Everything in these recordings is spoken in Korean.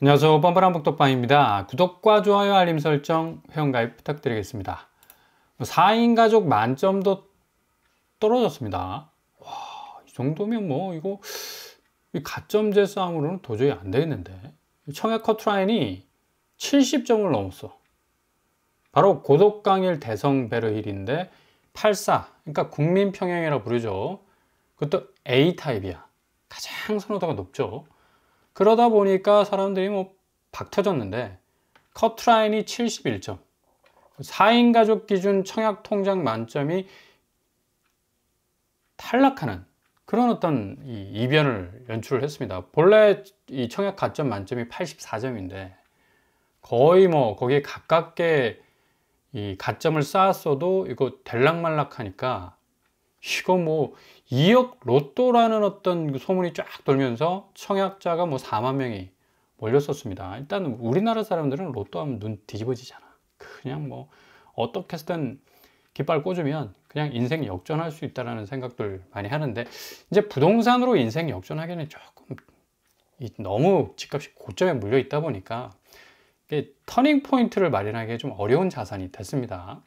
안녕하세요. 뻔뻔한 복덕방입니다. 구독과 좋아요, 알림 설정, 회원가입 부탁드리겠습니다. 4인 가족 만점도 떨어졌습니다. 와, 이 정도면 뭐 이거 가점제 싸움으로는 도저히 안 되겠는데. 청약 커트라인이 70점을 넘었어. 바로 고독강일 대성 베르힐인데 84, 그러니까 국민평형이라 부르죠. 그것도 A타입이야. 가장 선호도가 높죠. 그러다 보니까 사람들이 뭐 박 터졌는데 커트라인이 71점, 4인 가족 기준 청약 통장 만점이 탈락하는 그런 어떤 이변을 연출을 했습니다. 본래 이 청약 가점 만점이 84점인데 거의 뭐 거기에 가깝게 이 가점을 쌓았어도 이거 될락말락하니까 이거 뭐 2억 로또라는 어떤 소문이 쫙 돌면서 청약자가 뭐 4만 명이 몰렸었습니다. 일단 우리나라 사람들은 로또 하면 눈 뒤집어지잖아. 그냥 뭐 어떻게 해서든 깃발 꽂으면 그냥 인생 역전할 수 있다는 생각들 많이 하는데, 이제 부동산으로 인생 역전하기는 조금 너무 집값이 고점에 물려 있다 보니까 이게 터닝 포인트를 마련하기 좀 어려운 자산이 됐습니다.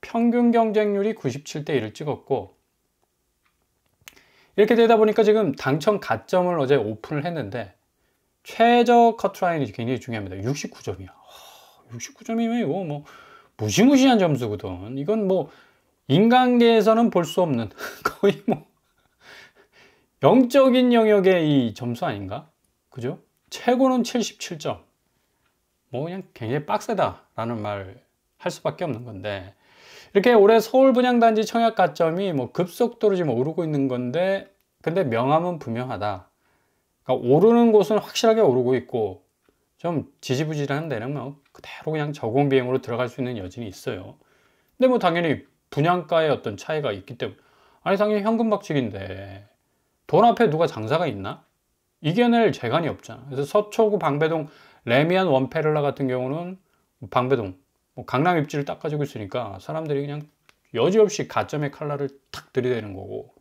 평균 경쟁률이 97대 1을 찍었고, 이렇게 되다 보니까 지금 당첨 가점을 어제 오픈을 했는데 최저 커트라인이 굉장히 중요합니다. 69점이야. 69점이면 이거 뭐 무시무시한 점수거든. 이건 뭐 인간계에서는 볼 수 없는 거의 뭐 영적인 영역의 이 점수 아닌가? 그죠? 최고는 77점. 뭐 그냥 굉장히 빡세다라는 말 할 수밖에 없는 건데, 이렇게 올해 서울 분양단지 청약 가점이 뭐 급속도로 지금 오르고 있는 건데, 근데 명암은 분명하다. 그러니까 오르는 곳은 확실하게 오르고 있고, 좀 지지부진한 데는 뭐 그대로 그냥 저공 비행으로 들어갈 수 있는 여진이 있어요. 근데 뭐 당연히 분양가의 어떤 차이가 있기 때문에, 아니 당연히 현금 박치기인데 돈 앞에 누가 장사가 있나? 이겨낼 재간이 없잖아. 그래서 서초구 방배동 레미안 원페를라 같은 경우는 방배동 뭐 강남 입지를 딱 가지고 있으니까 사람들이 그냥 여지없이 가점의 칼날을 탁 들이대는 거고,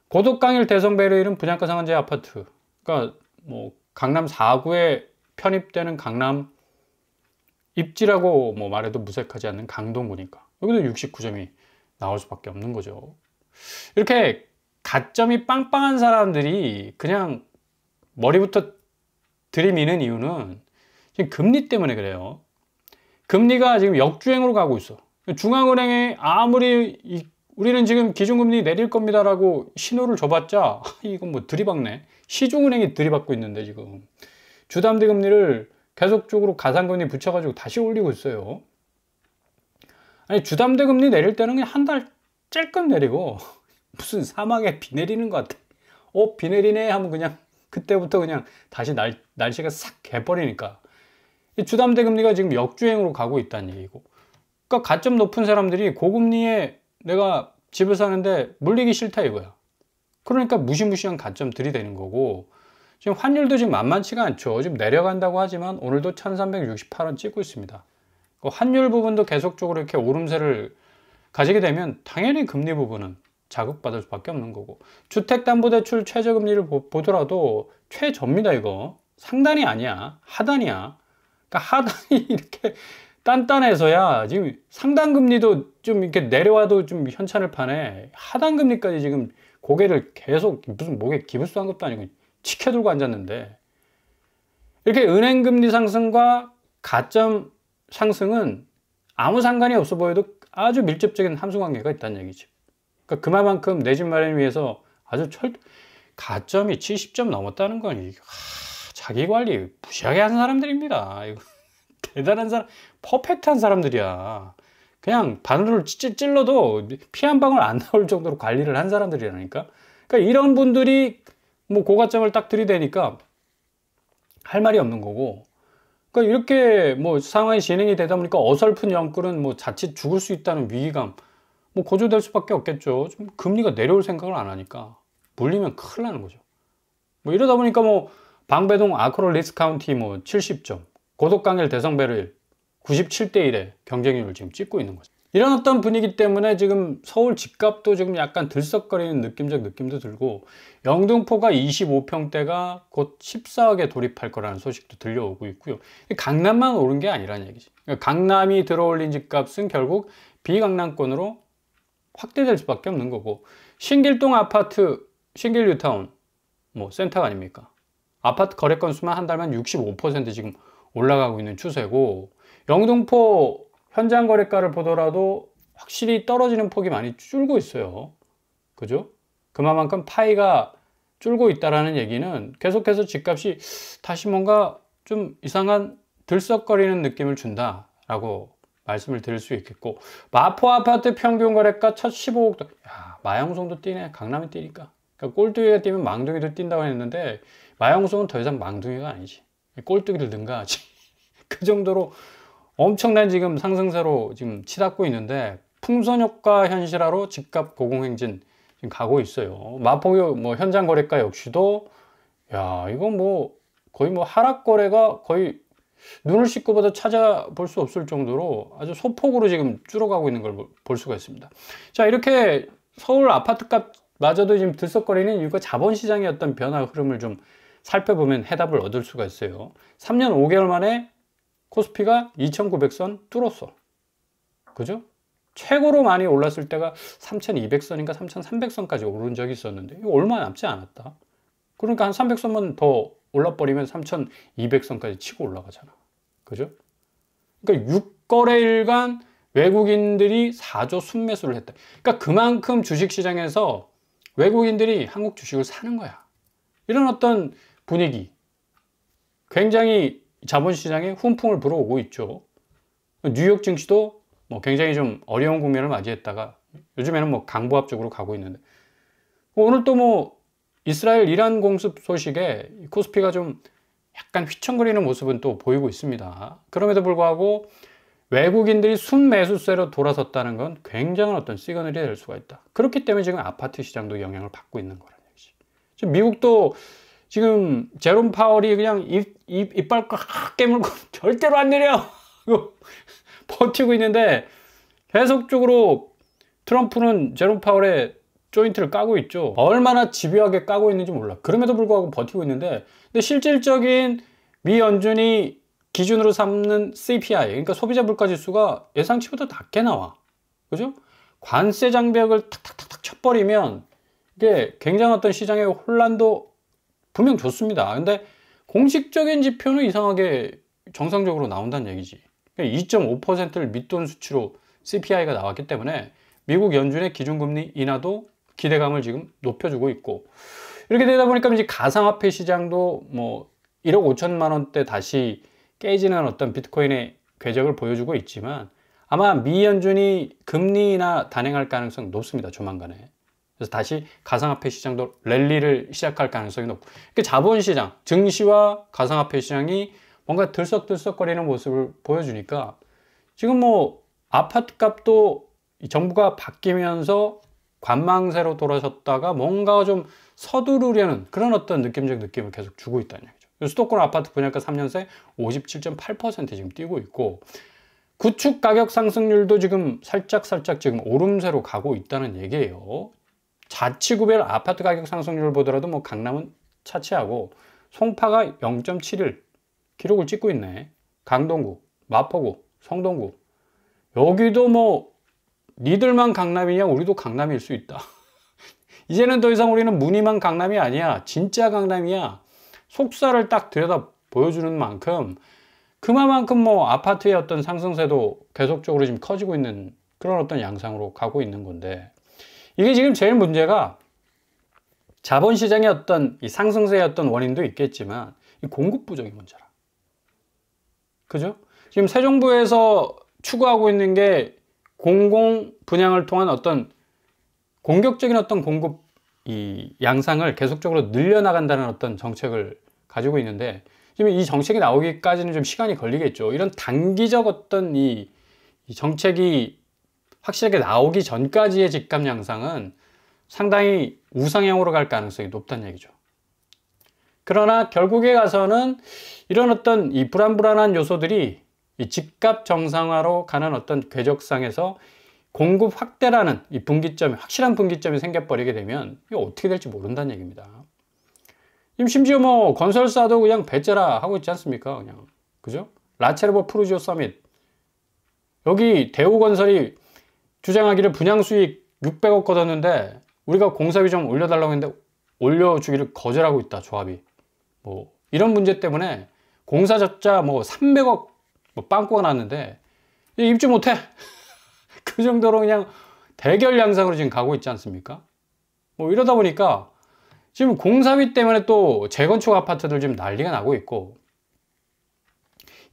고독강일 대성베르힐은 분양가 상한제 아파트, 그러니까 뭐 강남 4구에 편입되는 강남 입지라고 뭐 말해도 무색하지 않는 강동구니까 여기도 69점이 나올 수밖에 없는 거죠. 이렇게 가점이 빵빵한 사람들이 그냥 머리부터 들이미는 이유는 지금 금리 때문에 그래요. 금리가 지금 역주행으로 가고 있어. 중앙은행이 아무리 우리는 지금 기준금리 내릴 겁니다라고 신호를 줘봤자 이건 뭐 들이박네. 시중은행이 들이박고 있는데 지금 주담대 금리를 계속적으로 가상금리 붙여가지고 다시 올리고 있어요. 아니 주담대 금리 내릴 때는 그냥 한 달 찔끔 내리고 무슨 사막에 비 내리는 것 같아. 비 내리네 하면 그냥 그때부터 그냥 다시 날씨가 싹 개버리니까 주담대 금리가 지금 역주행으로 가고 있다는 얘기고, 그러니까 가점 높은 사람들이 고금리에 내가 집을 사는데 물리기 싫다 이거야. 그러니까 무시무시한 가점 들이대는 거고, 지금 환율도 지금 만만치가 않죠. 지금 내려간다고 하지만 오늘도 1368원 찍고 있습니다. 환율 부분도 계속적으로 이렇게 오름세를 가지게 되면 당연히 금리 부분은 자극받을 수밖에 없는 거고, 주택담보대출 최저금리를 보더라도 최저입니다. 이거 상단이 아니야, 하단이야. 그러니까 하단이 이렇게 단단해서야 지금 상단 금리도 좀 이렇게 내려와도 좀 현찬을 파네. 하단 금리까지 지금 고개를 계속 무슨 목에 기부스한 것도 아니고 치켜들고 앉았는데, 이렇게 은행 금리 상승과 가점 상승은 아무 상관이 없어 보여도 아주 밀접적인 함수 관계가 있다는 얘기죠. 그러니까 그만큼 내 집 마련을 위해서 아주 가점이 70점 넘었다는 건 자기 관리 무시하게 하는 사람들입니다. 이거 대단한 사람, 퍼펙트한 사람들이야. 그냥 바늘을 찔러도 피 한 방울 안 나올 정도로 관리를 한 사람들이라니까. 그러니까 이런 분들이 뭐 고가점을 딱 들이대니까 할 말이 없는 거고, 그러니까 이렇게 뭐 상황이 진행이 되다 보니까 어설픈 영끌은 뭐 자칫 죽을 수 있다는 위기감 뭐 고조될 수밖에 없겠죠. 좀 금리가 내려올 생각을 안 하니까 물리면 큰일 나는 거죠. 뭐 이러다 보니까 뭐 방배동 아크롤 리스카운티 뭐 70점, 고독강일 대성베르힐 97대 1의 경쟁률을 지금 찍고 있는 거죠. 이런 어떤 분위기 때문에 지금 서울 집값도 지금 약간 들썩거리는 느낌적 느낌도 들고, 영등포가 25평대가 곧 14억에 돌입할 거라는 소식도 들려오고 있고요. 강남만 오른 게 아니라는 얘기지. 그러니까 강남이 들어올린 집값은 결국 비강남권으로 확대될 수밖에 없는 거고, 신길동 아파트, 신길 뉴타운 뭐 센터가 아닙니까? 아파트 거래 건수만 한 달만 65% 지금 올라가고 있는 추세고, 영등포 현장 거래가를 보더라도 확실히 떨어지는 폭이 많이 줄고 있어요. 그죠? 그만큼 파이가 줄고 있다라는 얘기는 계속해서 집값이 다시 뭔가 좀 이상한 들썩거리는 느낌을 준다라고 말씀을 드릴 수 있겠고, 마포 아파트 평균 거래가 첫 15억. 야, 마영송도 뛰네. 강남이 뛰니까. 그러니까 꼴뚜기가 뛰면 망둥이도 뛴다고 했는데, 마영송은 더 이상 망둥이가 아니지. 꼴뚜기를 능가하지. 그 정도로 엄청난 지금 상승세로 지금 치닫고 있는데, 풍선 효과 현실화로 집값 고공행진 지금 가고 있어요. 마포 뭐 현장 거래가 역시도, 야, 이거 뭐 거의 뭐 하락 거래가 거의 눈을 씻고보다 찾아볼 수 없을 정도로 아주 소폭으로 지금 줄어가고 있는 걸 볼 수가 있습니다. 자, 이렇게 서울 아파트값마저도 지금 들썩거리는 이유가 자본시장의 어떤 변화 흐름을 좀 살펴보면 해답을 얻을 수가 있어요. 3년 5개월 만에 코스피가 2,900선 뚫었어. 그죠? 최고로 많이 올랐을 때가 3,200선인가 3,300선까지 오른 적이 있었는데, 이거 얼마 남지 않았다. 그러니까 한 300선만 더 올라버리면 3,200선까지 치고 올라가잖아. 그죠? 그러니까 6거래일간 외국인들이 4조 순매수를 했다. 그러니까 그만큼 주식시장에서 외국인들이 한국 주식을 사는 거야. 이런 어떤 분위기. 굉장히 자본시장에 훈풍을 불어오고 있죠. 뉴욕 증시도 뭐 굉장히 좀 어려운 국면을 맞이했다가 요즘에는 뭐 강보합 쪽으로 가고 있는데, 오늘 또 뭐 이스라엘 이란 공습 소식에 코스피가 좀 약간 휘청거리는 모습은 또 보이고 있습니다. 그럼에도 불구하고 외국인들이 순매수세로 돌아섰다는 건 굉장한 어떤 시그널이 될 수가 있다. 그렇기 때문에 지금 아파트 시장도 영향을 받고 있는 거라는 얘기지. 지금 미국도 지금 제롬 파월이 그냥 이빨 꽉 깨물고 절대로 안 내려 버티고 있는데, 계속적으로 트럼프는 제롬 파월의 조인트를 까고 있죠. 얼마나 집요하게 까고 있는지 몰라. 그럼에도 불구하고 버티고 있는데, 근데 실질적인 미 연준이 기준으로 삼는 CPI, 그러니까 소비자 물가 지수가 예상치보다 낮게 나와. 그죠? 관세 장벽을 탁탁탁탁 쳐버리면 이게 굉장한 어떤 시장의 혼란도 분명 좋습니다. 근데 공식적인 지표는 이상하게 정상적으로 나온다는 얘기지. 2.5%를 밑돈 수치로 CPI가 나왔기 때문에 미국 연준의 기준금리 인하도 기대감을 지금 높여주고 있고, 이렇게 되다 보니까 이제 가상화폐 시장도 뭐 1억 5천만 원대 다시 깨지는 어떤 비트코인의 궤적을 보여주고 있지만, 아마 미 연준이 금리 인하 단행할 가능성 높습니다. 조만간에. 그래서 다시 가상화폐 시장도 랠리를 시작할 가능성이 높고, 그러니까 자본시장, 증시와 가상화폐 시장이 뭔가 들썩들썩거리는 모습을 보여주니까, 지금 뭐 아파트 값도 정부가 바뀌면서 관망세로 돌아섰다가 뭔가 좀 서두르려는 그런 어떤 느낌적 느낌을 계속 주고 있다는 얘기죠. 수도권 아파트 분양가 3년새 57.8% 지금 뛰고 있고, 구축 가격 상승률도 지금 살짝 지금 오름세로 가고 있다는 얘기예요. 자치구별 아파트 가격 상승률을 보더라도 뭐 강남은 차치하고 송파가 0.71 기록을 찍고 있네. 강동구, 마포구, 성동구, 여기도 뭐 니들만 강남이냐, 우리도 강남일 수 있다. 이제는 더 이상 우리는 무늬만 강남이 아니야. 진짜 강남이야. 속살을 딱 들여다 보여주는 만큼, 그만큼 뭐 아파트의 어떤 상승세도 계속적으로 지금 커지고 있는 그런 어떤 양상으로 가고 있는 건데, 이게 지금 제일 문제가 자본시장의 어떤 이 상승세의 어떤 원인도 있겠지만, 이 공급 부족이 문제라. 그죠? 지금 새 정부에서 추구하고 있는 게 공공 분양을 통한 어떤 공격적인 어떤 공급 이 양상을 계속적으로 늘려나간다는 어떤 정책을 가지고 있는데, 지금 이 정책이 나오기까지는 좀 시간이 걸리겠죠. 이런 단기적 어떤 이 정책이 확실하게 나오기 전까지의 집값 양상은 상당히 우상향으로 갈 가능성이 높다는 얘기죠. 그러나 결국에 가서는 이런 어떤 이 불안한 요소들이 이 집값 정상화로 가는 어떤 궤적상에서 공급 확대라는 이 분기점이, 확실한 분기점이 생겨버리게 되면 이거 어떻게 될지 모른다는 얘기입니다. 지금 심지어 뭐 건설사도 그냥 배째라 하고 있지 않습니까? 그냥. 그죠? 라체르보 프루지오 서밋. 여기 대우건설이 주장하기를 분양 수익 600억 거뒀는데 우리가 공사비 좀 올려달라고 했는데 올려주기를 거절하고 있다, 조합이. 뭐 이런 문제 때문에 공사 적자 뭐 300억 뭐 빵꾸가 났는데 입주 못해. 그 정도로 그냥 대결 양상으로 지금 가고 있지 않습니까? 뭐 이러다 보니까 지금 공사비 때문에 또 재건축 아파트들 지금 난리가 나고 있고,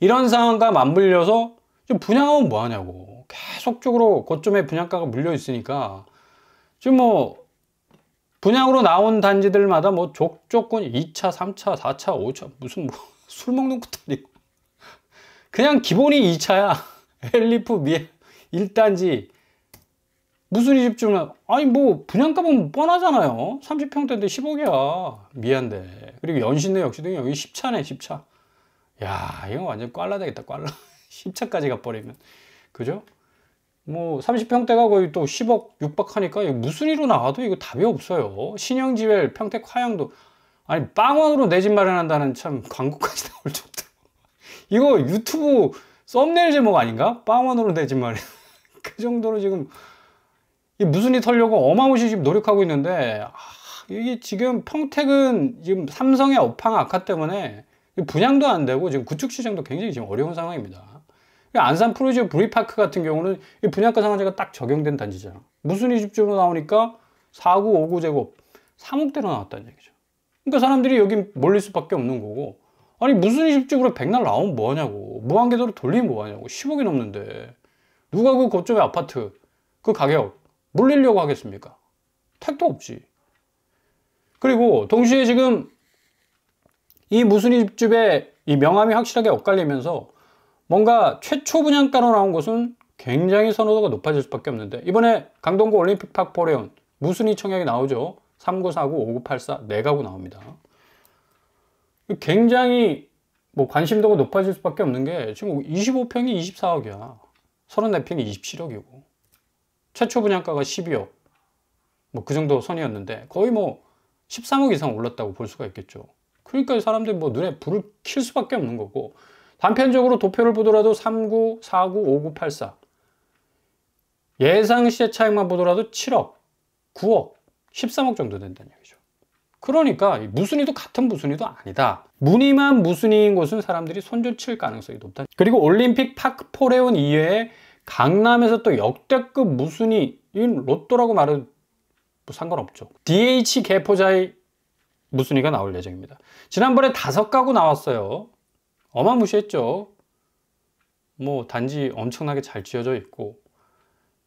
이런 상황과 맞물려서 좀 분양하면 뭐 하냐고. 계속적으로 고점에 분양가가 물려 있으니까 지금 뭐 분양으로 나온 단지들마다 뭐 족조건 2차, 3차, 4차, 5차 무슨 뭐 술 먹는 것도 아니고 그냥 기본이 2차야. 엘리프 미 1단지 무슨 이 집주는 아니 뭐 분양가 보면 뻔하잖아요. 30평대인데 10억이야. 미안데. 그리고 연신내 역시도 여기 10차네 10차. 야 이거 완전 꽐라 되겠다 꽐라. 10차까지 가버리면 그죠? 뭐 30평대가 거의 또 10억 육박하니까 무슨 이로 나와도 이거 답이 없어요. 신영지웰 평택 화양도 아니 빵원으로 내 집 마련한다는 참 광고까지 나올 정도. 이거 유튜브 썸네일 제목 아닌가? 빵원으로 내 집 마련. 그 정도로 지금 무슨 이 털려고 어마무시 지금 노력하고 있는데, 이게 지금 평택은 지금 삼성의 업황 악화 때문에 분양도 안 되고 지금 구축 시장도 굉장히 지금 어려운 상황입니다. 안산 프루지오 브리파크 같은 경우는 이 분양가 상한제가 딱 적용된 단지잖아. 무슨 이 집주로 나오니까 4구, 5구 제곱 3억대로 나왔다는 얘기죠. 그러니까 사람들이 여기 몰릴 수밖에 없는 거고, 아니 무슨 이 집주로 백날 나오면 뭐하냐고. 무한궤도로 돌리면 뭐하냐고. 10억이 넘는데 누가 그 고점의 아파트 그 가격 물리려고 하겠습니까? 택도 없지. 그리고 동시에 지금 이 무슨 이 집주의 이 명암이 확실하게 엇갈리면서 뭔가 최초 분양가로 나온 곳은 굉장히 선호도가 높아질 수밖에 없는데, 이번에 강동구 올림픽파크 포레온 무순위 청약이 나오죠. 3949, 5984 4가구 나옵니다. 굉장히 뭐 관심도가 높아질 수밖에 없는 게 지금 25평이 24억이야. 34평이 27억이고 최초 분양가가 12억 뭐 그 정도 선이었는데 거의 뭐 13억 이상 올랐다고 볼 수가 있겠죠. 그러니까 사람들이 뭐 눈에 불을 킬 수밖에 없는 거고, 단편적으로 도표를 보더라도 39, 49, 59, 84 예상 시세 차익만 보더라도 7억, 9억, 13억 정도 된다는 얘기죠. 그러니까 무순위도 같은 무순위도 아니다. 무늬만 무순위인 곳은 사람들이 손절칠 가능성이 높다. 그리고 올림픽 파크 포레온 이외에 강남에서 또 역대급 무순위, 이건 로또라고 말은 뭐 상관없죠. DH 개포자의 무순위가 나올 예정입니다. 지난번에 5가구 나왔어요. 어마무시했죠. 뭐 단지 엄청나게 잘 지어져 있고,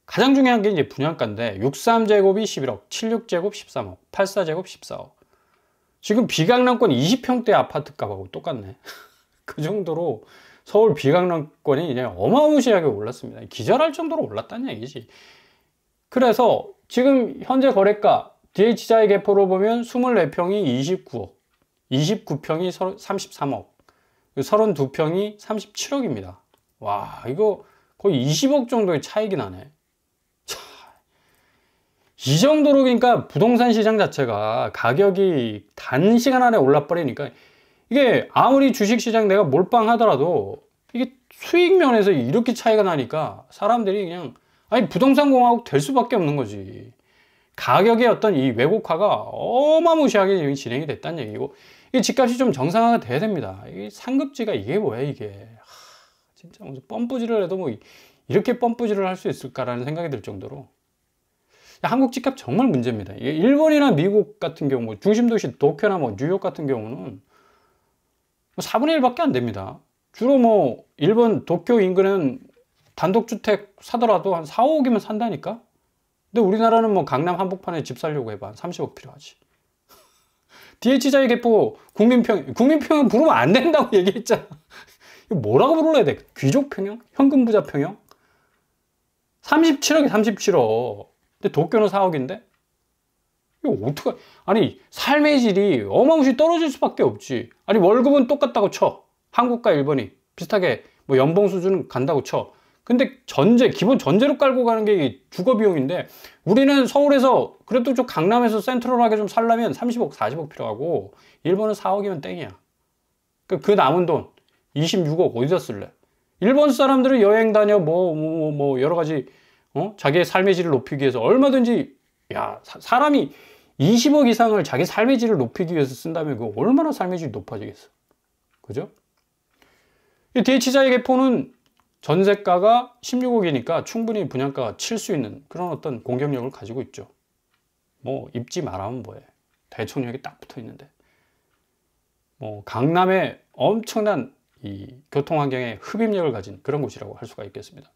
가장 중요한 게 이제 분양가인데 63제곱이 11억, 76제곱 13억, 84제곱 14억. 지금 비강남권 20평대 아파트 값하고 똑같네. 그 정도로 서울 비강남권이 그냥 어마무시하게 올랐습니다. 기절할 정도로 올랐다는 얘기지. 그래서 지금 현재 거래가 DH자의 개포로 보면 24평이 29억, 29평이 33억, 32평이 37억입니다. 와, 이거 거의 20억 정도의 차익이 나네. 차, 이 정도로 그러니까 부동산 시장 자체가 가격이 단시간 안에 올라버리니까, 이게 아무리 주식시장 내가 몰빵하더라도 이게 수익 면에서 이렇게 차이가 나니까 사람들이 그냥 아니 부동산 공화국 될 수밖에 없는 거지. 가격의 어떤 이 왜곡화가 어마무시하게 지금 진행이 됐다는 얘기고, 이 집값이 좀 정상화가 돼야 됩니다. 이 상급지가 이게 뭐야 이게. 진짜 무슨 펌프질을 해도 뭐 이렇게 펌프질을 할 수 있을까라는 생각이 들 정도로 한국 집값 정말 문제입니다. 일본이나 미국 같은 경우 중심도시 도쿄나 뭐 뉴욕 같은 경우는 뭐 4분의 1밖에 안 됩니다. 주로 뭐 일본 도쿄 인근은 단독주택 사더라도 한 4, 5억이면 산다니까. 근데 우리나라는 뭐 강남 한복판에 집 살려고 해봐 30억 필요하지. DH자의 개포 국민평형 부르면 안 된다고 얘기했잖아. 이거 뭐라고 불러야 돼? 귀족평형? 현금부자평형? 37억이 37억. 근데 도쿄는 4억인데? 이거 어떡해. 아니 삶의 질이 어마무시 떨어질 수밖에 없지. 아니 월급은 똑같다고 쳐. 한국과 일본이 비슷하게 뭐 연봉 수준은 간다고 쳐. 근데 기본 전제로 깔고 가는 게 주거 비용인데, 우리는 서울에서 그래도 좀 강남에서 센트럴하게 좀 살려면 30억, 40억 필요하고, 일본은 4억이면 땡이야. 그 남은 돈 26억 어디다 쓸래? 일본 사람들은 여행 다녀 여러 가지 자기의 삶의 질을 높이기 위해서 얼마든지, 야, 사람이 20억 이상을 자기 삶의 질을 높이기 위해서 쓴다면 그 얼마나 삶의 질이 높아지겠어. 그죠? 이 DH자의 개포는 전세가가 16억이니까 충분히 분양가가 칠 수 있는 그런 어떤 공격력을 가지고 있죠. 뭐 입지 말하면 뭐해. 대청역이 딱 붙어 있는데. 뭐 강남에 엄청난 이 교통환경에 흡입력을 가진 그런 곳이라고 할 수가 있겠습니다.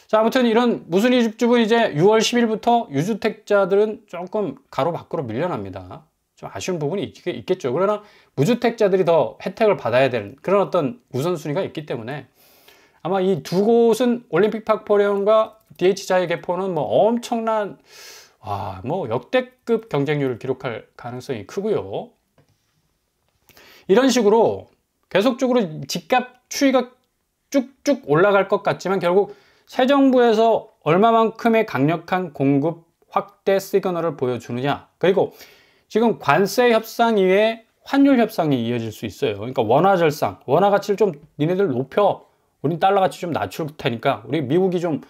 자, 아무튼 이런 무순위 집주분 이제 6월 10일부터 유주택자들은 조금 가로 밖으로 밀려납니다. 좀 아쉬운 부분이 있겠죠. 그러나 무주택자들이 더 혜택을 받아야 되는 그런 어떤 우선순위가 있기 때문에 아마 이 두 곳은 올림픽 파크포레온과 DH자의 개포는 뭐 엄청난 뭐 역대급 경쟁률을 기록할 가능성이 크고요. 이런 식으로 계속적으로 집값 추이가 쭉쭉 올라갈 것 같지만 결국 새 정부에서 얼마만큼의 강력한 공급 확대 시그널을 보여주느냐, 그리고 지금 관세 협상 이외에 환율 협상이 이어질 수 있어요. 그러니까 원화 절상, 원화 가치를 좀 니네들 높여, 우린 달러 가치 좀 낮출 테니까 우리 미국이 좀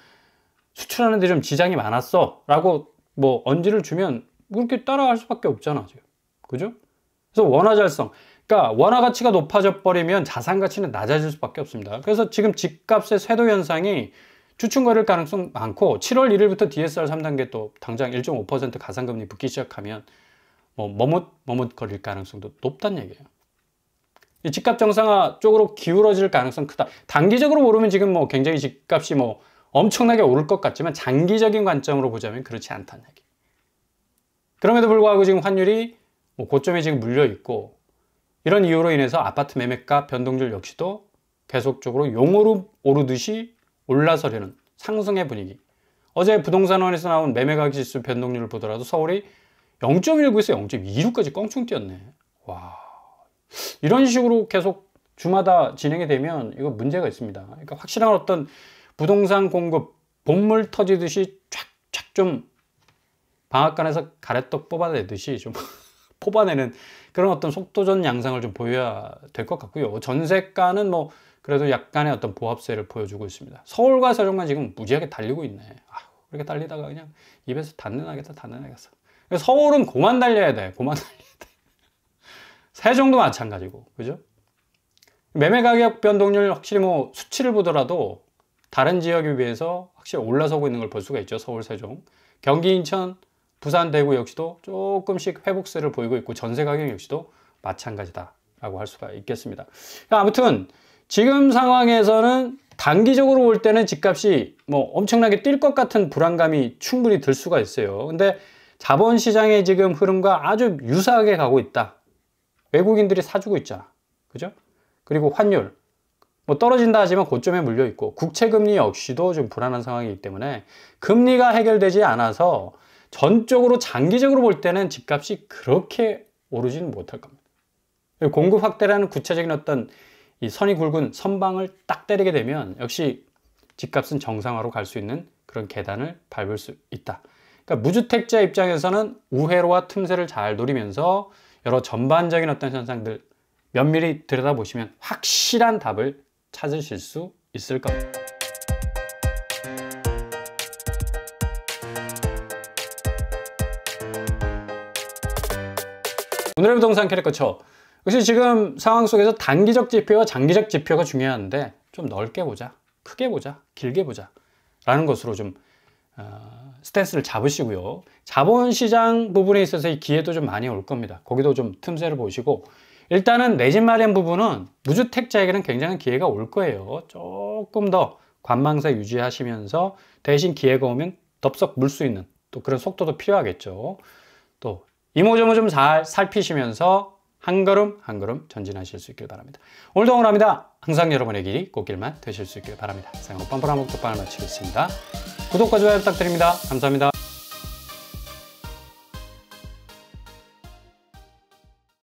수출하는 데 좀 지장이 많았어 라고 뭐 언지를 주면 그렇게 따라갈 수밖에 없잖아 지금. 그죠? 그래서 원화 절상, 그러니까 원화 가치가 높아져 버리면 자산 가치는 낮아질 수밖에 없습니다. 그래서 지금 집값의 쇄도 현상이 주춤거릴 가능성 많고, 7월 1일부터 DSR 3단계 또 당장 1.5% 가상금리 붙기 시작하면 뭐 머뭇거릴 가능성도 높다는 얘기예요. 이 집값 정상화 쪽으로 기울어질 가능성 크다. 단기적으로 보면 지금 뭐 굉장히 집값이 뭐 엄청나게 오를 것 같지만 장기적인 관점으로 보자면 그렇지 않다는 얘기. 그럼에도 불구하고 지금 환율이 뭐 고점에 지금 물려 있고, 이런 이유로 인해서 아파트 매매가 변동률 역시도 계속적으로 용오름 오르듯이 올라서려는 상승의 분위기. 어제 부동산원에서 나온 매매가격 지수 변동률을 보더라도 서울이 0.19에서 0.26까지 껑충 뛰었네. 와, 이런 식으로 계속 주마다 진행이 되면 이거 문제가 있습니다. 그러니까 확실한 어떤 부동산 공급 본물 터지듯이 촥촥 좀 방앗간에서 가래떡 뽑아내듯이 좀 뽑아내는 그런 어떤 속도전 양상을 좀 보여야 될 것 같고요. 전세가는 뭐 그래도 약간의 어떤 보합세를 보여주고 있습니다. 서울과 세종만 지금 무지하게 달리고 있네. 그렇게 달리다가 그냥 입에서 단내 나겠다. 서울은 고만 달려야 돼. 세종도 마찬가지고, 그죠? 매매 가격 변동률 확실히 뭐 수치를 보더라도 다른 지역에 비해서 확실히 올라서고 있는 걸 볼 수가 있죠. 서울, 세종. 경기, 인천, 부산, 대구 역시도 조금씩 회복세를 보이고 있고, 전세 가격 역시도 마찬가지다라고 할 수가 있겠습니다. 아무튼 지금 상황에서는 단기적으로 볼 때는 집값이 뭐 엄청나게 뛸 것 같은 불안감이 충분히 들 수가 있어요. 근데 자본시장의 지금 흐름과 아주 유사하게 가고 있다. 외국인들이 사주고 있잖아. 그죠? 그리고 환율 뭐 떨어진다 하지만 고점에 물려 있고, 국채금리 역시도 좀 불안한 상황이기 때문에 금리가 해결되지 않아서 전적으로 장기적으로 볼 때는 집값이 그렇게 오르지는 못할 겁니다. 공급 확대라는 구체적인 어떤 이 선이 굵은 선방을 딱 때리게 되면 역시 집값은 정상화로 갈 수 있는 그런 계단을 밟을 수 있다. 그러니까 무주택자 입장에서는 우회로와 틈새를 잘 노리면서 여러 전반적인 어떤 현상들 면밀히 들여다보시면 확실한 답을 찾으실 수 있을 겁니다. 오늘의 부동산 캐릭터처, 역시 지금 상황 속에서 단기적 지표와 장기적 지표가 중요한데 좀 넓게 보자, 크게 보자, 길게 보자 라는 것으로 좀 스탠스를 잡으시고요. 자본시장 부분에 있어서 이 기회도 좀 많이 올 겁니다. 거기도 좀 틈새를 보시고, 일단은 내 집 마련 부분은 무주택자에게는 굉장한 기회가 올 거예요. 조금 더 관망사 유지하시면서 대신 기회가 오면 덥석 물 수 있는 또 그런 속도도 필요하겠죠. 또 이모저모 좀 잘 살피시면서 한 걸음 한 걸음 전진하실 수 있길 바랍니다. 오늘도 응원합니다. 항상 여러분의 길이 꽃길만 되실 수 있길 바랍니다. 사용 뻔뻔한 목적방을 마치겠습니다. 구독과 좋아요 부탁드립니다. 감사합니다.